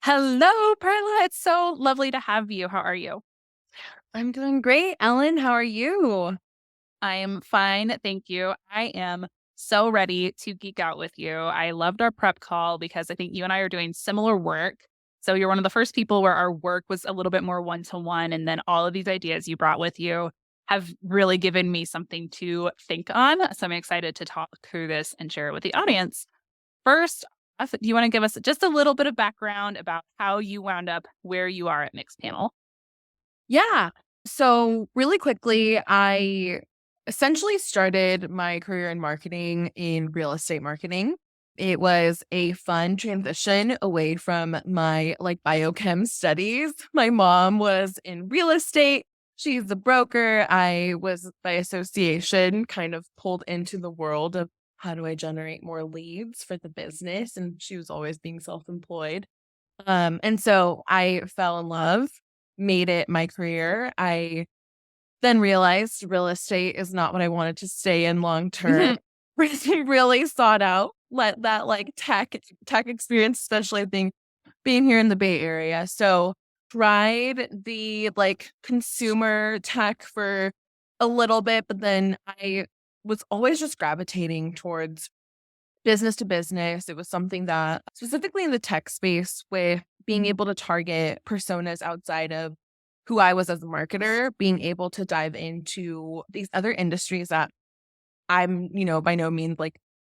Hello, Perla. It's so lovely to have you. How are you? I'm doing great. Ellen, how are you? I am fine. Thank you. I am so ready to geek out with you. I loved our prep call because I think you and I are doing similar work. So you're one of the first people where our work was a little bit more one-to-one. And then all of these ideas you brought with you have really given me something to think on. So I'm excited to talk through this and share it with the audience. First, do you want to give us just a little bit of background about how you wound up where you are at Mixpanel? Yeah. So, really quickly, I essentially started my career in marketing in real estate marketing. It was a fun transition away from my biochem studies. My mom was in real estate. She's a broker. I was by association kind of pulled into the world of how do I generate more leads for the business, and she was always being self-employed. And so I fell in love, made it my career. I then realized real estate is not what I wanted to stay in long term. Mhm. Really sought out let that tech experience, especially being here in the Bay Area. So tried the consumer tech for a little bit, but then I was always just gravitating towards business to business. It was something that specifically in the tech space with being able to target personas outside of who I was as a marketer, being able to dive into these other industries that I'm, by no means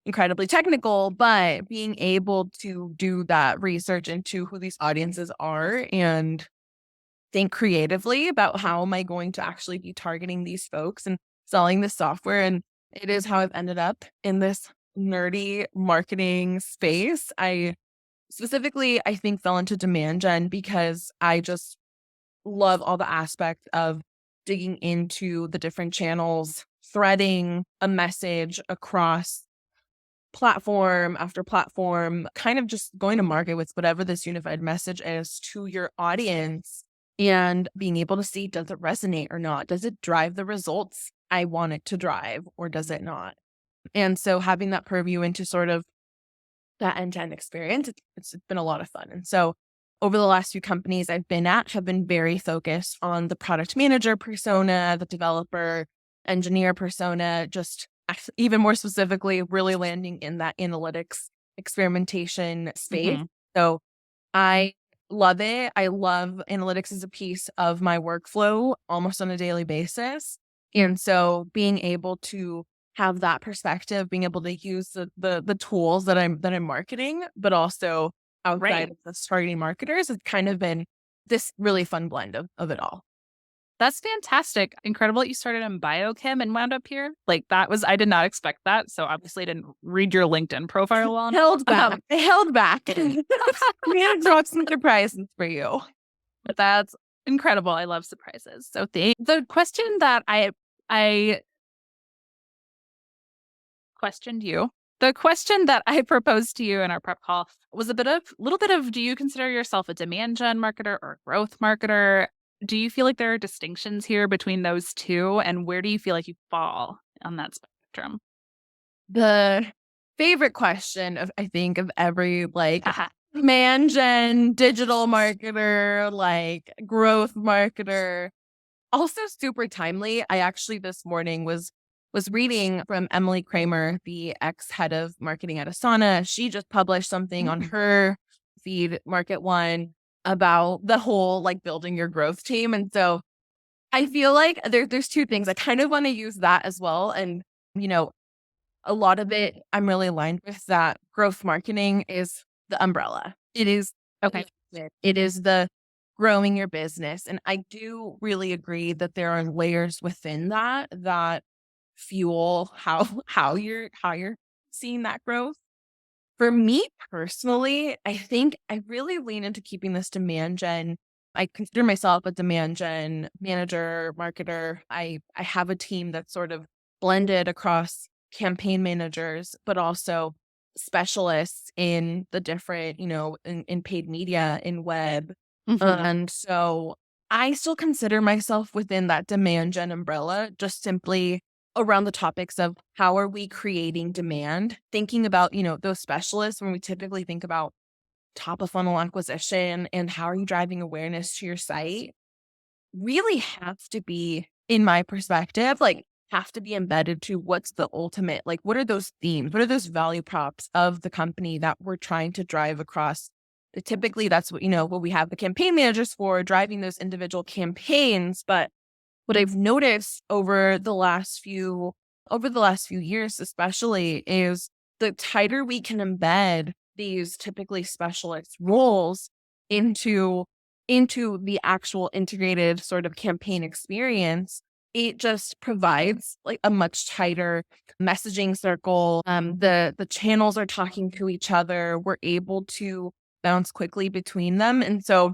incredibly technical, but being able to do that research into who these audiences are and think creatively about how am I going to actually be targeting these folks and selling this software. And it is how I've ended up in this nerdy marketing space. I specifically, I think, fell into demand gen because I just love all the aspect of digging into the different channels, threading a message across platform after platform, kind of just going to market with whatever this unified message is to your audience and being able to see, does it resonate or not? Does it drive the results I want it to drive or does it not? And so having that purview into sort of that end-to-end experience, it's been a lot of fun. And so over the last few companies I've been at have been very focused on the product manager persona, the developer, engineer persona, just even more specifically, really landing in that analytics experimentation space. Mhm. So I love it. I love analytics as a piece of my workflow almost on a daily basis. And so being able to have that perspective, being able to use the tools that I'm marketing, but also outside Right. of the targeting marketers, it's kind of been this really fun blend of it all. That's fantastic. Incredible that you started in biochem and wound up here. I did not expect that. So obviously I didn't read your LinkedIn profile well enough. Held back. I held back. We had to drop some surprises for you. That's incredible. I love surprises. So the question that I questioned you, the question that I proposed to you in our prep call was little bit of, do you consider yourself a demand gen marketer or a growth marketer? Do you feel like there are distinctions here between those two? And where do you feel like you fall on that spectrum? The favorite question of I think of every Haha. man gen digital marketer, growth marketer. Also super timely. I actually this morning was reading from Emily Kramer, the ex-head of marketing at Asana. She just published something on Mm. her feed, Market One, about the whole building your growth team. And so I feel like there's two things. I kind of want to use that as well. And, you know, a lot of it I'm really aligned with that growth marketing is the umbrella. It is Okay. it is the growing your business. And I do really agree that there are layers within that fuel how you're seeing that growth. For me personally, I think I really lean into keeping this demand gen. I consider myself a demand gen manager, marketer. I have a team that's sort of blended across campaign managers, but also specialists in the different, in paid media, in web. Hmm. And so I still consider myself within that demand gen umbrella, just simply around the topics of how are we creating demand, thinking about, those specialists when we typically think about top of funnel acquisition and how are you driving awareness to your site really have to be, in my perspective, like have to be embedded to what's the ultimate, like what are those themes? What are those value props of the company that we're trying to drive across? Typically that's what, what we have the campaign managers for, driving those individual campaigns. But what I've noticed over the last few years, especially, is the tighter we can embed these typically specialist roles into the actual integrated sort of campaign experience, it just provides like a much tighter messaging circle. The channels are talking to each other. We're able to bounce quickly between them. And so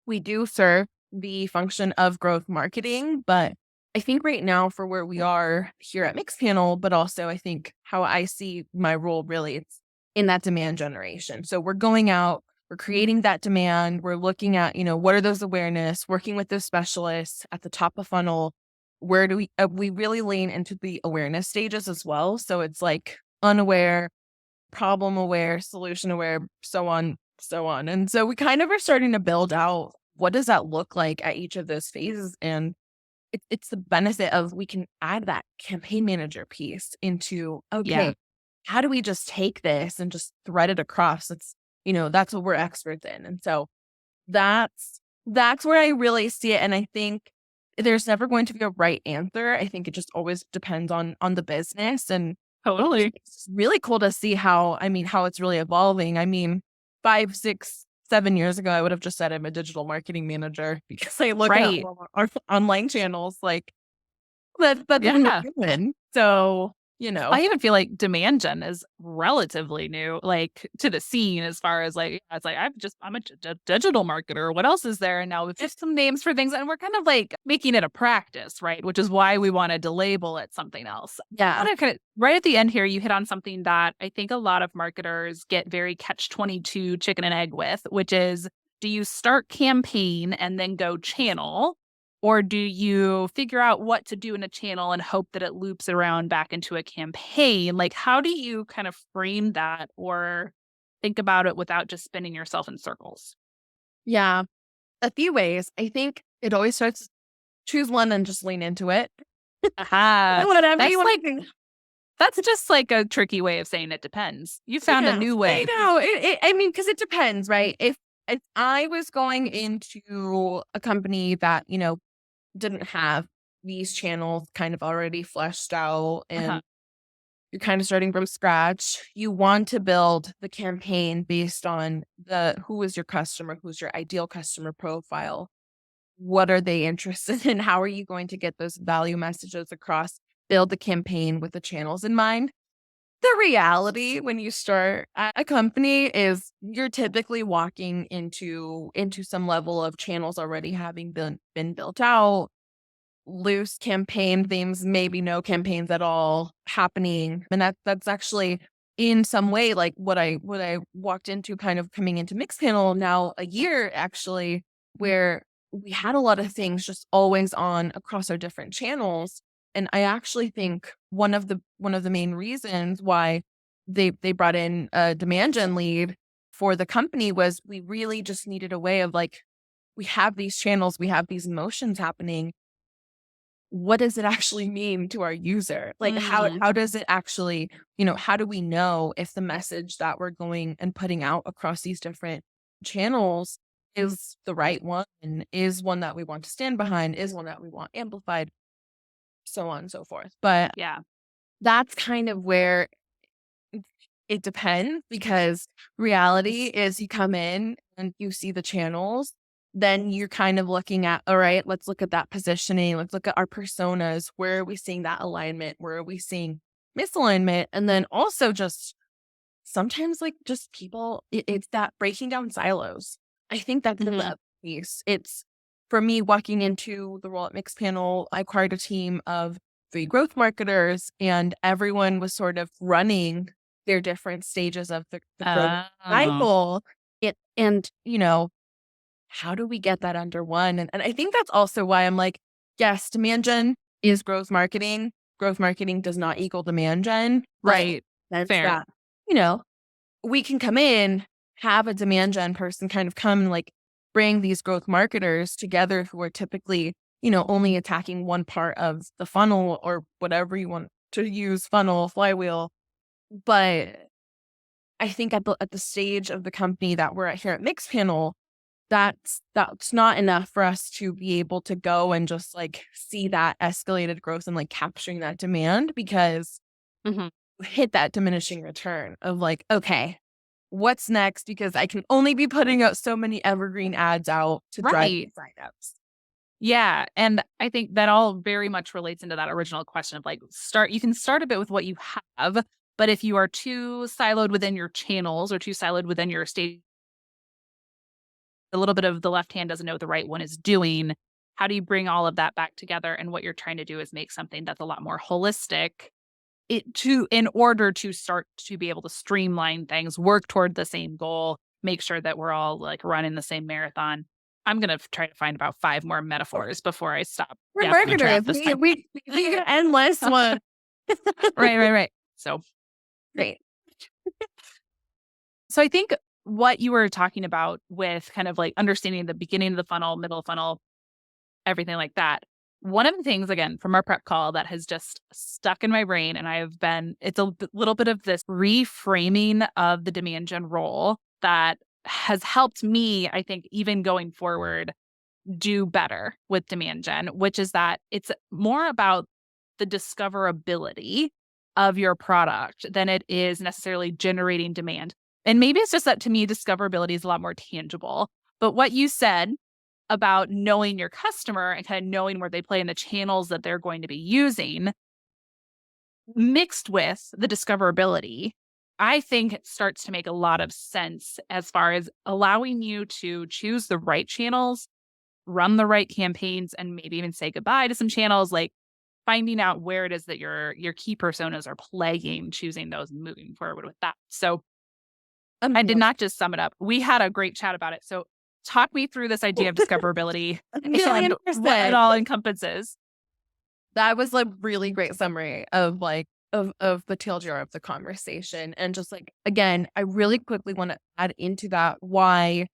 we do serve the function of growth marketing, but I think right now for where we are here at Mixpanel, but also I think how I see my role really, it's in that demand generation. So we're going out, we're creating that demand, we're looking at, what are those awareness, working with those specialists at the top of funnel. Where do we really lean into the awareness stages as well? So it's like unaware, problem aware, solution aware, so on, so on. And so we kind of are starting to build out what does that look like at each of those phases. And it's the benefit of we can add that campaign manager piece into, Yeah. okay, how do we just take this and just thread it across? That's what we're experts in. And so that's where I really see it. And I think there's never going to be a right answer. I think it just always depends on the business. And Totally. it's really cool to see how it's really evolving. I mean, 5, 6, 7 years ago, I would have just said I'm a digital marketing manager because I look at Right. all our online channels like that doesn't Yeah. happen. So, I even feel like demand gen is relatively new, like to the scene as far as like, it's like, I'm a digital marketer. What else is there? And now we've just some names for things and we're kind of like making it a practice, right? Which is why we wanted to label it something else. I yeah. want to kind of right at the end here, you hit on something that I think a lot of marketers get very catch 22 chicken and egg with, which is do you start campaign and then go channel? Or do you figure out what to do in a channel and hope that it loops around back into a campaign? Like, how do you kind of frame that or think about it without just spinning yourself in circles? Yeah. A few ways. I think it always starts choose one and just lean into it. Aha. Whatever you That's want like, to do. that's just like a tricky way of saying it depends. You found a Yeah, new I way. know. I mean, because it depends, right? If I was going into a company that, didn't have these channels kind of already fleshed out Uh-huh. and you're kind of starting from scratch, you want to build the campaign based on who is your customer, who's your ideal customer profile, what are they interested in, how are you going to get those value messages across, build the campaign with the channels in mind. The reality when you start at a company is you're typically walking into some level of channels already having been built out, loose campaign themes, maybe no campaigns at all happening. And that's actually in some way like what I walked into kind of coming into Mixpanel now a year actually, where we had a lot of things just always on across our different channels. And I actually think one of the main reasons why they brought in a demand gen lead for the company was we really just needed a way of like, we have these channels, we have these emotions happening, what does it actually mean to our user? Like Mm, how does it actually, how do we know if the message that we're going and putting out across these different channels is the right one, is one that we want to stand behind, is one that we want amplified, so on and so forth. But yeah. that's kind of where it depends because reality is you come in and you see the channels, then you're kind of looking at, all right, let's look at that positioning. Let's look at our personas. Where are we seeing that alignment? Where are we seeing misalignment? And then also just sometimes like just people, it's that breaking down silos. I think that's the Hmm. other piece. It's for me walking into the role at Mixpanel, I acquired a team of 3 growth marketers and everyone was sort of running their different stages of the growth Oh, cycle. And how do we get that under one? And I think that's also why I'm like, yes, demand gen is growth marketing. Growth marketing does not equal demand gen, but right. that's Fair. that, you know, we can come in have a demand gen person kind of come and like bring these growth marketers together who are typically, only attacking one part of the funnel or whatever you want to use, funnel, flywheel. But I think at the stage of the company that we're at here at Mixpanel, that's not enough for us to be able to go and just like see that escalated growth and like capturing that demand, because Mhm. we hit that diminishing return of like, okay, what's next? Because I can only be putting out so many evergreen ads out to drive Right. signups. Yeah. And I think that all very much relates into that original question of like you can start a bit with what you have, but if you are too siloed within your channels or too siloed within your state, a little bit of the left hand doesn't know what the right one is doing. How do you bring all of that back together? And what you're trying to do is make something that's a lot more holistic in order to start to be able to streamline things, work toward the same goal, make sure that we're all like running the same marathon. I'm gonna try to find about 5 more metaphors before I stop We're gapping the marketers. trap this We time. we we get endless one. Right. So Great. so I think what you were talking about with kind of like understanding the beginning of the funnel, middle of funnel, everything like that. One of the things, again, from our prep call that has just stuck in my brain, and it's a little bit of this reframing of the demand gen role that has helped me, I think, even going forward, do better with demand gen, which is that it's more about the discoverability of your product than it is necessarily generating demand. And maybe it's just that to me, discoverability is a lot more tangible. But what you said about knowing your customer and kind of knowing where they play in the channels that they're going to be using, mixed with the discoverability, I think it starts to make a lot of sense as far as allowing you to choose the right channels, run the right campaigns, and maybe even say goodbye to some channels, like finding out where it is that your key personas are playing, choosing those and moving forward with that. So I did not just sum it up. We had a great chat about it. So talk me through this idea of discoverability A and million what it percent. all encompasses. That was a really great summary of like of the TLDR of the conversation. And just like, again, I really quickly want to add into that why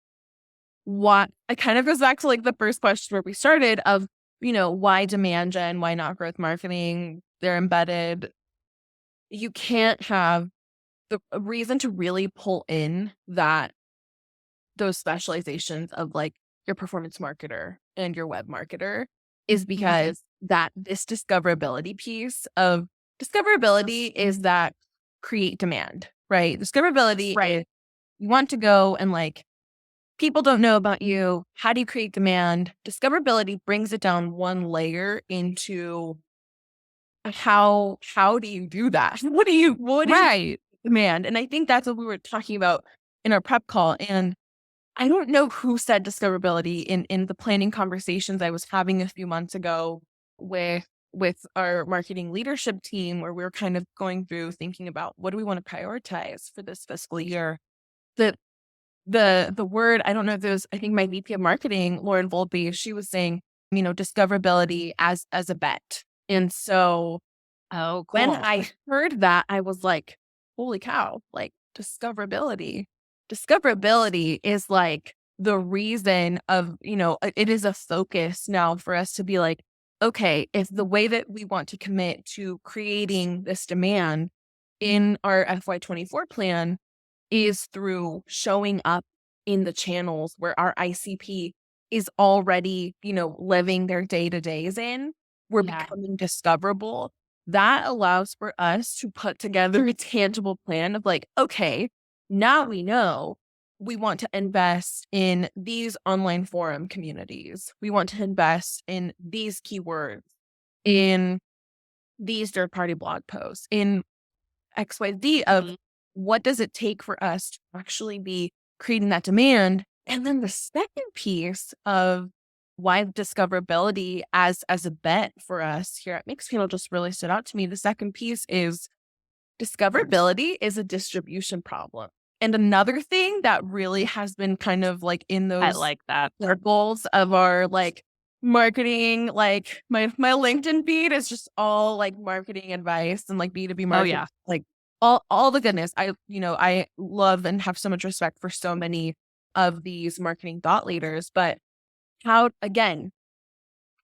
what it kind of goes back to like the first question where we started of, why demand gen, why not growth marketing? They're embedded. You can't have a reason to really pull in those specializations of like your performance marketer and your web marketer is because that this discoverability is that create demand, right? Discoverability Right. is you want to go and like people don't know about you. How do you create demand? Discoverability brings it down one layer into how do you do that? What do you Right. demand? And I think that's what we were talking about in our prep call. And I don't know who said discoverability in the planning conversations I was having a few months ago with our marketing leadership team, where we were kind of going through thinking about what do we want to prioritize for this fiscal year. The the word, I don't know if it was, I think my VP of marketing, Lauren Volpe, she was saying, discoverability as a bet. And so Oh, when cool. I heard that, I was like, holy cow, like discoverability. Discoverability is like the reason of, it is a focus now for us to be like, okay, if the way that we want to commit to creating this demand in our FY24 plan is through showing up in the channels where our ICP is already, living their day-to-days in, we're Yeah. becoming discoverable. That allows for us to put together a tangible plan of like, okay, now we know we want to invest in these online forum communities. We want to invest in these keywords, in these third-party blog posts, in XYZ of Mhm. what does it take for us to actually be creating that demand. And then the second piece of why discoverability as a bet for us here at Mixpanel just really stood out to me. The second piece is discoverability is a distribution problem. And another thing that really has been kind of like in I those like that. circles of our like marketing, like my LinkedIn feed is just all like marketing advice and like B2B Oh, marketing, yeah. like all the goodness. I love and have so much respect for so many of these marketing thought leaders, but again,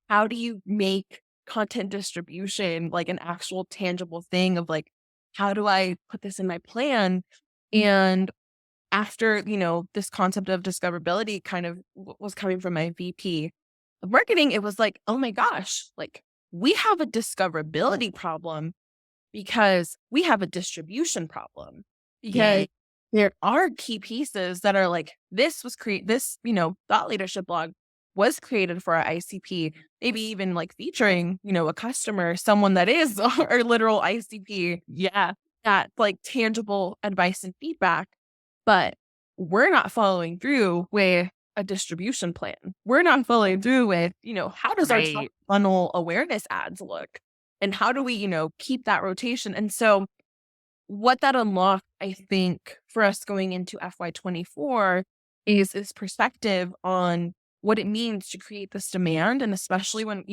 how do you make content distribution like an actual tangible thing of like, how do I put this in my plan? And after, this concept of discoverability kind of was coming from my VP of marketing, it was like, oh my gosh, like we have a discoverability problem because we have a distribution problem. Yeah. Because there are key pieces that are like, this, thought leadership blog was created for our ICP, maybe even like featuring, a customer, someone that is our literal ICP, Yeah. that like tangible advice and feedback. But we're not following through with a distribution plan. We're not following through with, how does our top Right. funnel awareness ads look? And how do we, keep that rotation? And so what that unlocked, I think, for us going into FY24 is this perspective on what it means to create this demand. And especially when,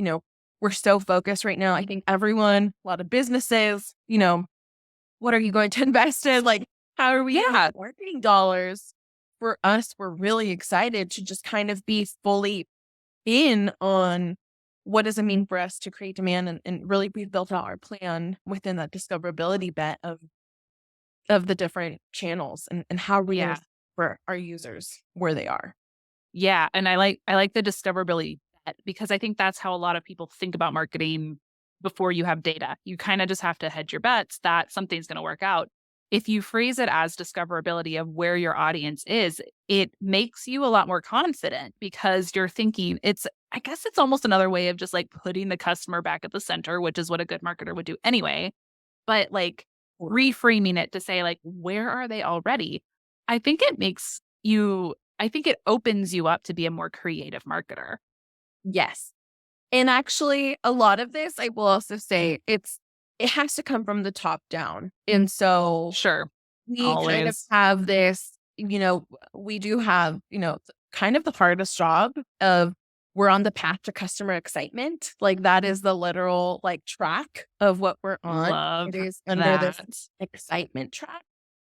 we're so focused right now. I think everyone, a lot of businesses, what are you going to invest in? Like, how are we Yeah. marketing dollars? For us, we're really excited to just kind of be fully in on what does it mean for us to create demand, and really we've built out our plan within that discoverability bet of the different channels and how we're going Yeah. to for our users where they are. Yeah. And I like the discoverability bet because I think that's how a lot of people think about marketing before you have data. You kind of just have to hedge your bets that something's going to work out. If you phrase it as discoverability of where your audience is, it makes you a lot more confident because you're thinking I guess it's almost another way of just like putting the customer back at the center, which is what a good marketer would do anyway. But like reframing it to say, like, where are they already? I think it makes you, I think it opens you up to be a more creative marketer. Yes. And actually, a lot of this, I will also say, it has to come from the top down. And so Sure. we kind of Always. have this, we do have, kind of the hardest job of we're on the path to customer excitement. Like that is the literal like track of what we're on. Love It is under this that. excitement track.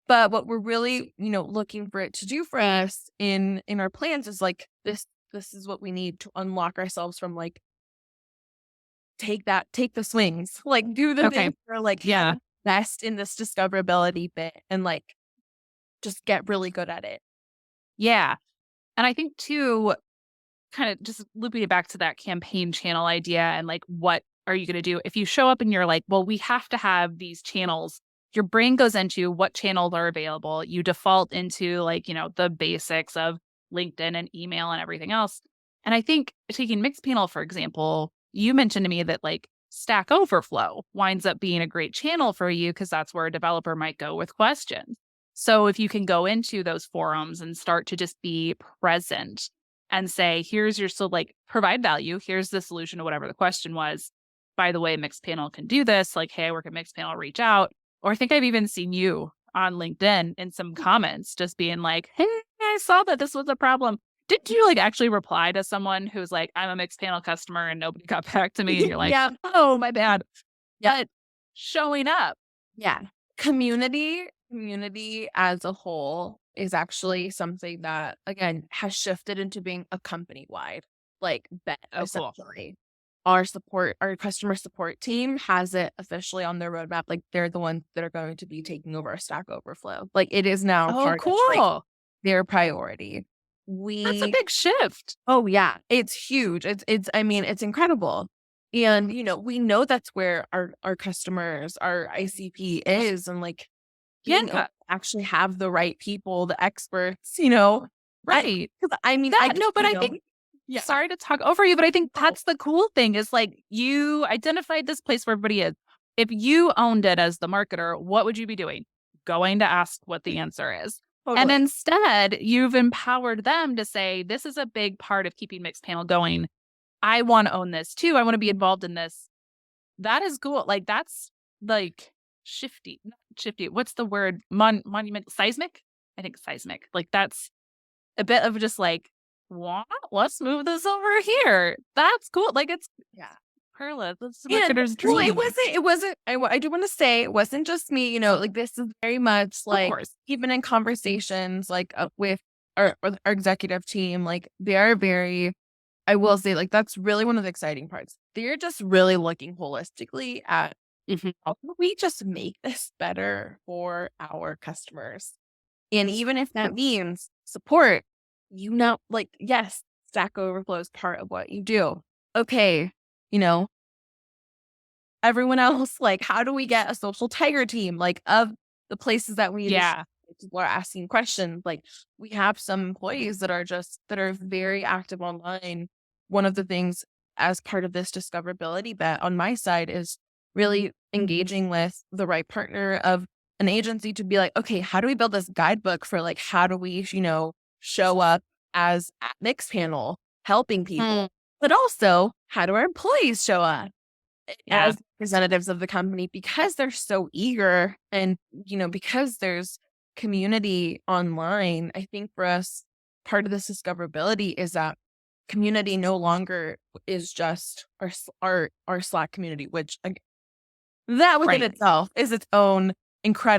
But what we're really, looking for it to do for us in our plans is like this is what we need to unlock ourselves from like take the swings, like do the Okay. things that are like Yeah. best in this discoverability bit and like just get really good at it. Yeah. And I think too, kind of just looping it back to that campaign channel idea and like, what are you going to do? If you show up and you're like, well, we have to have these channels, your brain goes into what channels are available. You default into like, the basics of LinkedIn and email and everything else. And I think taking Mixpanel, for example, you mentioned to me that like Stack Overflow winds up being a great channel for you because that's where a developer might go with questions. So if you can go into those forums and start to just be present and say, here's your, so like provide value. Here's the solution to whatever the question was. By the way, Mixpanel can do this. Like, hey, I work at Mixpanel, reach out. Or I think I've even seen you on LinkedIn in some comments just being like, hey, I saw that this was a problem. Did you like actually reply to someone who's like, I'm a Mixpanel customer and nobody got back to me? And you're like, Yeah. oh, my bad. Yeah. But showing up. Yeah. Community as a whole is actually something that, again, has shifted into being a company-wide, like, bet, Oh, cool. essentially. Our customer support team has it officially on their roadmap, like, they're the ones that are going to be taking over our Stack Overflow. Like, it is now Oh, part of, like, cool. their priority. That's a We big shift. Oh, yeah, it's huge. It's I mean, it's incredible. And, we know that's where our customers, our ICP is, and, like, being able Yeah. to actually have the right people, the experts, I Right. 'cause I mean, That no, but you I know think Yeah. sorry to talk over you, but I think Oh, that's the cool thing is like you identified this place where everybody is. If you owned it as the marketer, what would you be doing? Going to ask what the answer is. And totally. instead, you've empowered them to say, this is a big part of keeping Mixpanel going. I want to own this too. I want to be involved in this. That is cool. Like that's like shifty, not shifty. What's the word? Monument, seismic? I think seismic. Like that's a bit of just like, what? Let's move this over here. That's cool. Like it's Yeah. Perla, that's a And marketer's well, dream. it wasn't, I do want to say it wasn't just me, like this is very much Of like, course. even in conversations like with our executive team, like they are very, I will say, like, that's really one of the exciting parts. They're just really looking holistically at Mhm. how can we just make this better for our customers. And even if that means support, like, yes, Stack Overflow is part of what you do. Okay, you know, everyone else, like, how do we get a social tiger team? Like, of the places that we need to Yeah. people are asking questions, like, we have some employees that are very active online. One of the things as part of this discoverability bet on my side is really engaging with the right partner of an agency to be like, okay, how do we build this guidebook for like, how do we, show up as at Mixpanel helping Mm, people, but also how do our employees show up yeah. as representatives of the company, because they're so eager and, because there's community online. I think for us, part of this discoverability is that community no longer is just our Slack community, which that within Right. itself is its own Oh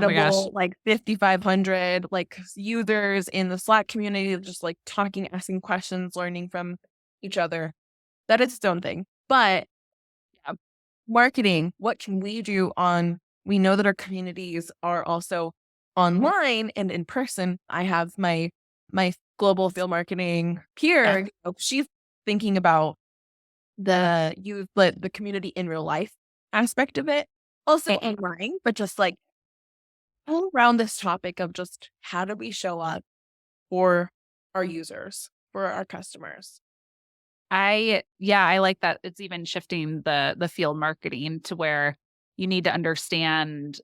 my gosh. incredible, like 5,500 like users in the Slack community, just like talking, asking questions, learning from each other. That is its own thing. But yeah, marketing, what can we do we know that our communities are also online and in person. I have my global field marketing Yeah. peer, she's thinking about the community in real life aspect of it. Also online, but just like all around this topic of just how do we show up for our users, for our customers. I like that it's even shifting the field marketing to where you need to understand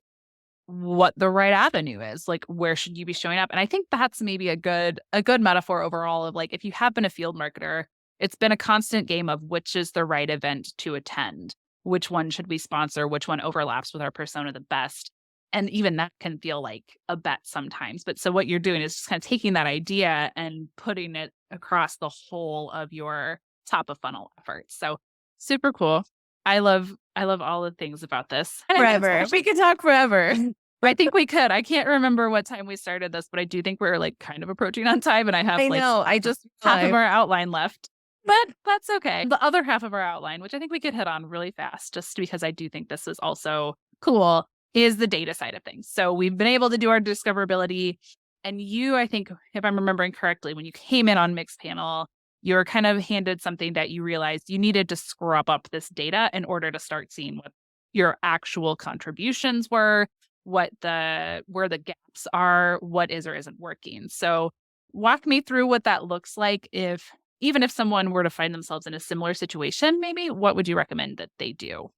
what the right avenue is. Like, where should you be showing up? And I think that's maybe a good metaphor overall of like, if you have been a field marketer, it's been a constant game of which is the right event to attend, which one should we sponsor, which one overlaps with our persona the best. And even that can feel like a bet sometimes. But so what you're doing is just kind of taking that idea and putting it across the whole of your top of funnel efforts. So super cool. I love all the things about this. And I think Forever. We could talk forever. I think we could. I can't remember what time we started this, but I do think we're like kind of approaching on time and I have I like know. I just half of our outline left. But that's okay. The other half of our outline, which I think we could hit on really fast, just because I do think this is also cool, is the data side of things. So we've been able to do our discoverability. And you, I think, if I'm remembering correctly, when you came in on Mixpanel, you were kind of handed something that you realized you needed to scrub up this data in order to start seeing what your actual contributions were, where the gaps are, what is or isn't working. So walk me through what that looks like, if even if someone were to find themselves in a similar situation, maybe what would you recommend that they do?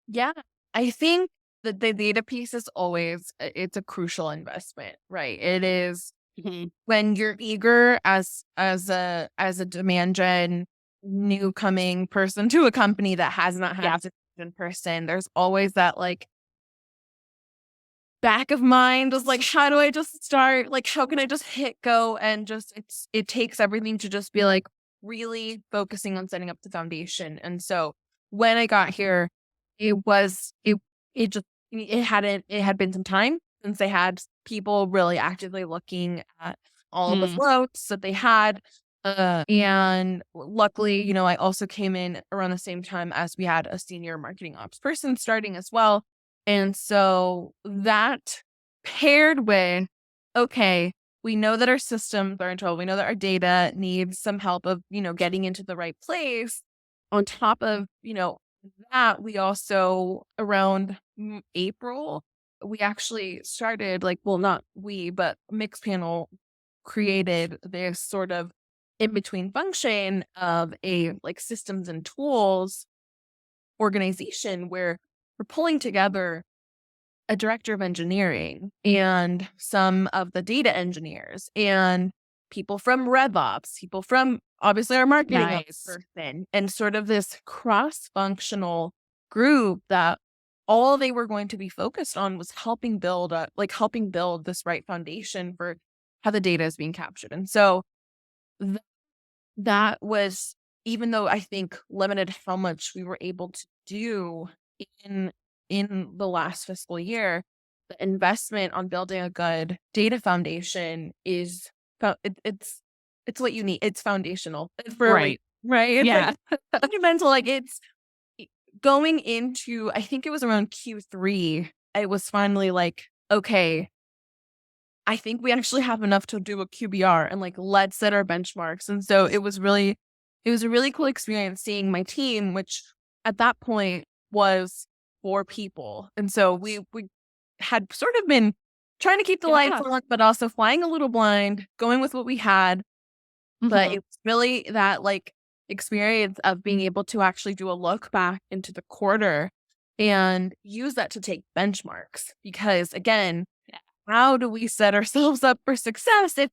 Yeah. I think that the data piece is always it's a crucial investment, right? It is Mhm. when you're eager as a demand gen new coming person to a company that has not had Yeah. it in person. There's always that like back of mind was like, how do I just start? Like, how can I just hit go and just it takes everything to just be like really focusing on setting up the foundation. And so when I got here, it was it just it had been some time since they had people really actively looking at all of the Mm, floats that they had. And luckily, I also came in around the same time as we had a senior marketing ops person starting as well. And so that paired with, okay, we know that our systems are in trouble. We know that our data needs some help of, getting into the right place. On top of, that, we also around April, we actually started like, well, not we, but Mixpanel created this sort of in between function of a like systems and tools organization where we're pulling together a director of engineering and some of the data engineers and people from RevOps, people from obviously our marketing ops nice. person, and sort of this cross-functional group that all they were going to be focused on was helping build this right foundation for how the data is being captured. And so th- that was even though I think limited how much we were able to do in the last fiscal year, the investment on building a good data foundation is it's what you need. It's foundational for a reason, Right. right? It's like Yeah. fundamental. Like it's going into, I think it was around Q3. It was finally like, okay, I think we actually have enough to do a QBR and like let's set our benchmarks. And so it was a really cool experience seeing my team, which at that point was 4 people. And so we had sort of been trying to keep the lights Yeah. on, but also flying a little blind, going with what we had. But Mhm. it was really that like experience of being able to actually do a look back into the quarter and use that to take benchmarks. Because again, Yeah. how do we set ourselves up for success if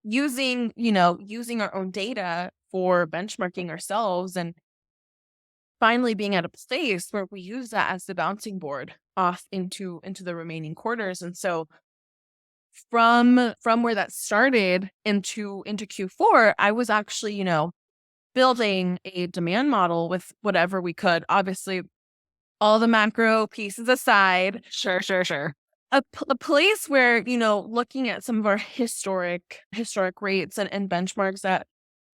using our own data for benchmarking ourselves and finally being at a place where we use that as the bouncing board off into the remaining quarters. And so from where that started into Q4, I was actually, building a demand model with whatever we could. Obviously, all the macro pieces aside, Sure, sure, sure. a place where, looking at some of our historic rates and benchmarks that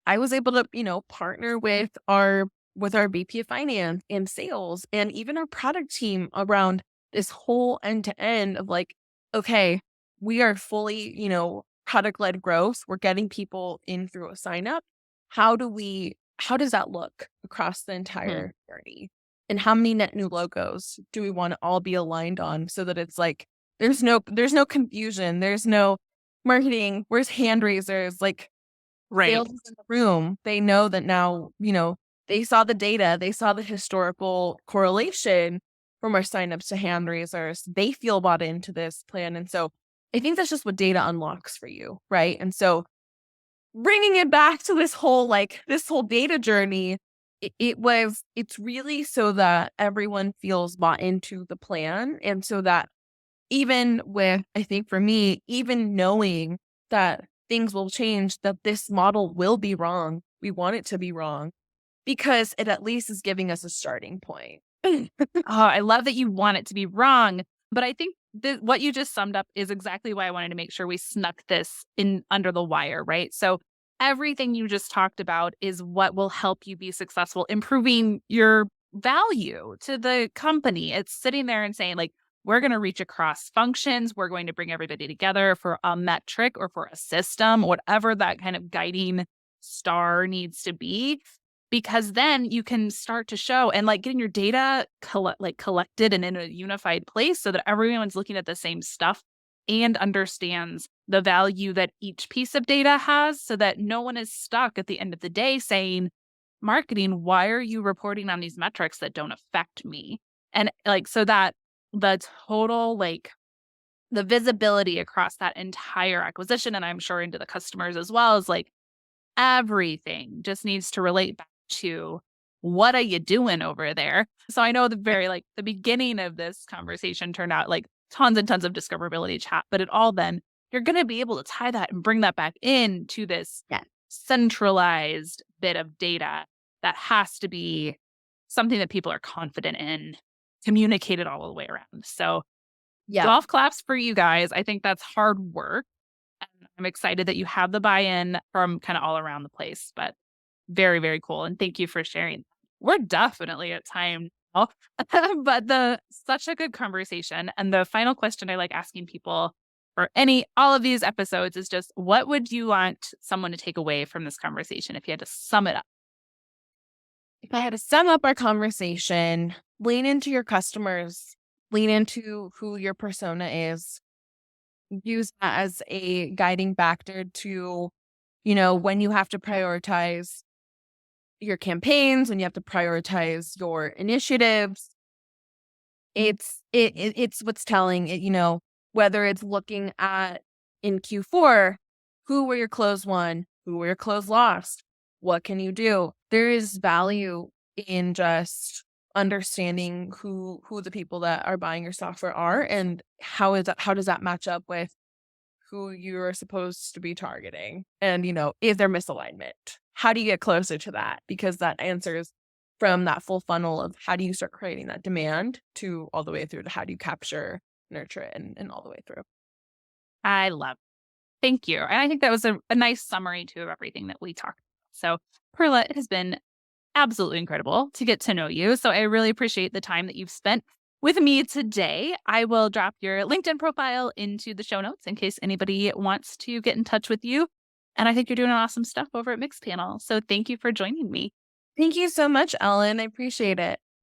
I was able to, partner with our VP of finance and sales and even our product team around this whole end to end of like, okay, we are fully, product led growth. We're getting people in through a sign up. How does that look across the Mhm. entire journey? And how many net new logos do we want to all be aligned on so that it's like, there's no confusion. There's no marketing. Where's hand raisers? Like Right. sales is in the room. They know that now, they saw the data, they saw the historical correlation from our signups to hand raisers. They feel bought into this plan. And so I think that's just what data unlocks for you. Right. And so bringing it back to this whole data journey, it's really so that everyone feels bought into the plan. And so that even with, I think for me, even knowing that things will change, that this model will be wrong. We want it to be wrong because it at least is giving us a starting point. Oh, I love that you want it to be wrong, but I think what you just summed up is exactly why I wanted to make sure we snuck this in under the wire, right? So everything you just talked about is what will help you be successful, improving your value to the company. It's sitting there and saying, like, we're going to reach across functions. We're going to bring everybody together for a metric or for a system, whatever that kind of guiding star needs to be, because then you can start to show and like getting your data collected and in a unified place so that everyone's looking at the same stuff and understands the value that each piece of data has, so that no one is stuck at the end of the day saying, marketing, why are you reporting on these metrics that don't affect me? And like, so that the total, like, the visibility across that entire acquisition, and I'm sure into the customers as well, is like, everything just needs to relate back to, what are you doing over there? So I know the beginning of this conversation turned out like tons and tons of discoverability chat, but it all then, you're going to be able to tie that and bring that back into this Yeah. centralized bit of data that has to be something that people are confident in, communicated all the way around. So Yeah. golf claps for you guys. I think that's hard work. And I'm excited that you have the buy-in from kind of all around the place, but very, very cool. And thank you for sharing. We're definitely at time now, but such a good conversation. And the final question I like asking people for all of these episodes is just, what would you want someone to take away from this conversation if you had to sum it up? If I had to sum up our conversation, lean into your customers, lean into who your persona is, use that as a guiding factor to, when you have to prioritize your campaigns, when you have to prioritize your initiatives. It's what's telling it, whether it's looking at in Q4, who were your close won, who were your close lost, what can you do? There is value in just understanding who the people that are buying your software are and how does that match up with who you're supposed to be targeting? And, is there misalignment? how do you get closer to that? Because that answers from that full funnel of how do you start creating that demand to all the way through to how do you capture, nurture it, and all the way through. I love. Thank you. And I think that was a nice summary too of everything that we talked about. So, Perla, it has been absolutely incredible to get to know you. So I really appreciate the time that you've spent with me today. I will drop your LinkedIn profile into the show notes in case anybody wants to get in touch with you. And I think you're doing awesome stuff over at Mixpanel. So thank you for joining me. Thank you so much, Ellen. I appreciate it.